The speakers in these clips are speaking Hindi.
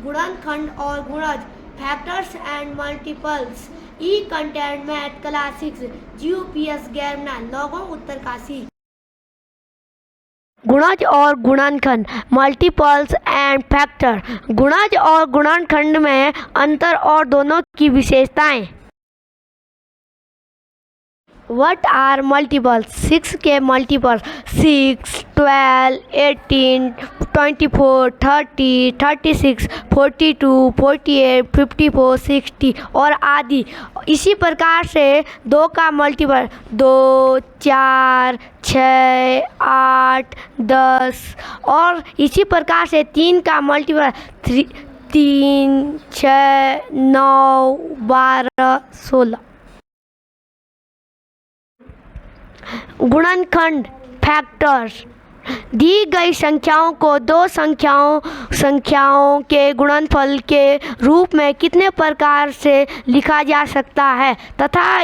गुणनखंड और गुणज, factors and multiples, E content math class 6, GUPS गैरमनाल लोगों उत्तरकाशी। गुणज और गुणनखंड, मल्टीपल्स एंड फैक्टर। गुणज और गुणनखंड में अंतर और दोनों की विशेषताएं। What are multiples? 6 के मल्टीपल 6, 12, 18, 24, 30, 36, 42, 48, 54, 60 और आदि। इसी प्रकार से 2 का मल्टीपल 2, 4, 6, 8, 10 और इसी प्रकार से 3 का मल्टीपल 3, 6, 9, 12, 16। गुणनखंड, फैक्टर्स। दी गई संख्याओं को दो संख्याओं के गुणनफल के रूप में कितने प्रकार से लिखा जा सकता है तथा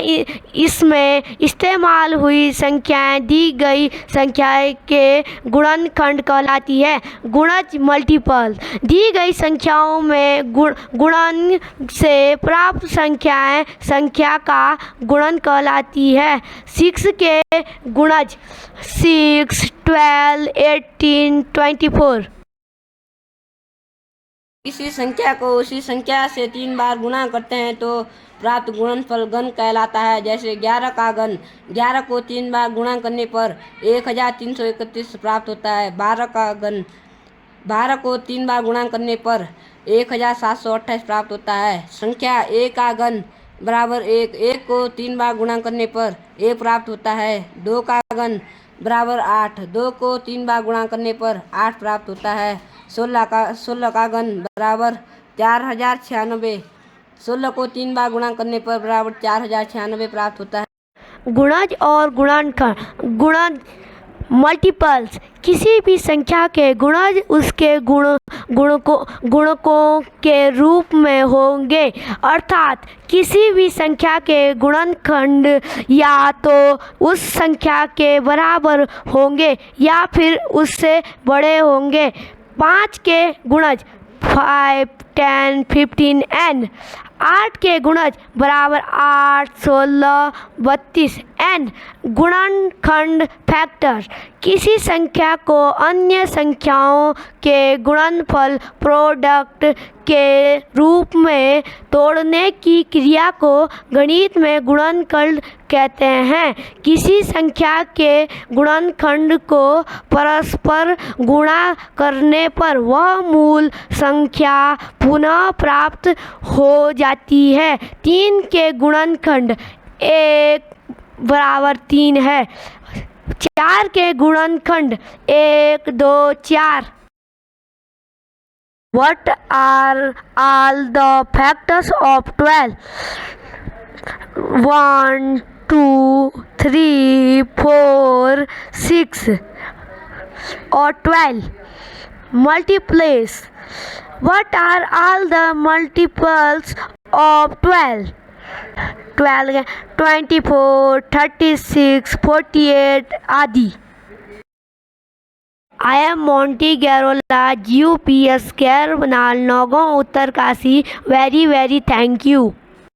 इसमें इस्तेमाल हुई संख्याएं दी गई संख्या के गुणनखंड कहलाती है। गुणज, मल्टीपल। दी गई संख्याओं में गुणन से प्राप्त संख्या का गुणन कहलाती है। 6 के गुणज 6, 12, 18, 24। किसी संख्या को उसी संख्या से 3 बार गुणा करते हैं तो प्राप्त गुणनफल घन कहलाता है। जैसे 11 का घन, 11 को 3 बार गुणा करने पर 1331 प्राप्त होता है। 12 का घन, 12 को 3 बार गुणा करने पर 1728 प्राप्त होता है। संख्या 1 का घन बराबर 1, 1 को 3 बार गुणा करने पर 1 प्राप्त होता है। 2 का घन बराबर 8, 2 को 3 बार गुणा करने पर 8 प्राप्त होता है। 16 का घन बराबर 4096, 16 को 3 बार गुणा करने पर बराबर 4096 प्राप्त होता है। गुणज और गुणनखंड। गुणज, मल्टीपल्स। किसी भी संख्या के गुणज उसके गुणकों के रूप में होंगे, अर्थात किसी भी संख्या के गुणनखंड या तो उस संख्या के बराबर होंगे या फिर उससे बड़े होंगे। 5 के गुणज 5, 10, 15 n। 8 के गुणज बराबर 8, 16, 32 n। गुणनखंड, फैक्टर। किसी संख्या को अन्य संख्याओं के गुणनफल प्रोडक्ट के रूप में तोड़ने की क्रिया को गणित में गुणनखंड कहते हैं। किसी संख्या के गुणनखंड को परस्पर गुणा करने पर वह मूल संख्या पुनः प्राप्त हो जाती है। 3 के गुणनखंड 1 बराबर 3 है। 4 के गुणनखंड 1, 2, 4। What are all the factors of 12? 1, 2, 3, 4, 6 or 12. Multiplies. What are all the multiples of 12? 12, 24, 36, 48 आदि। I am Monty Garola, GUPS गैरमनाल, Naugaon, Uttarkashi. Very thank you.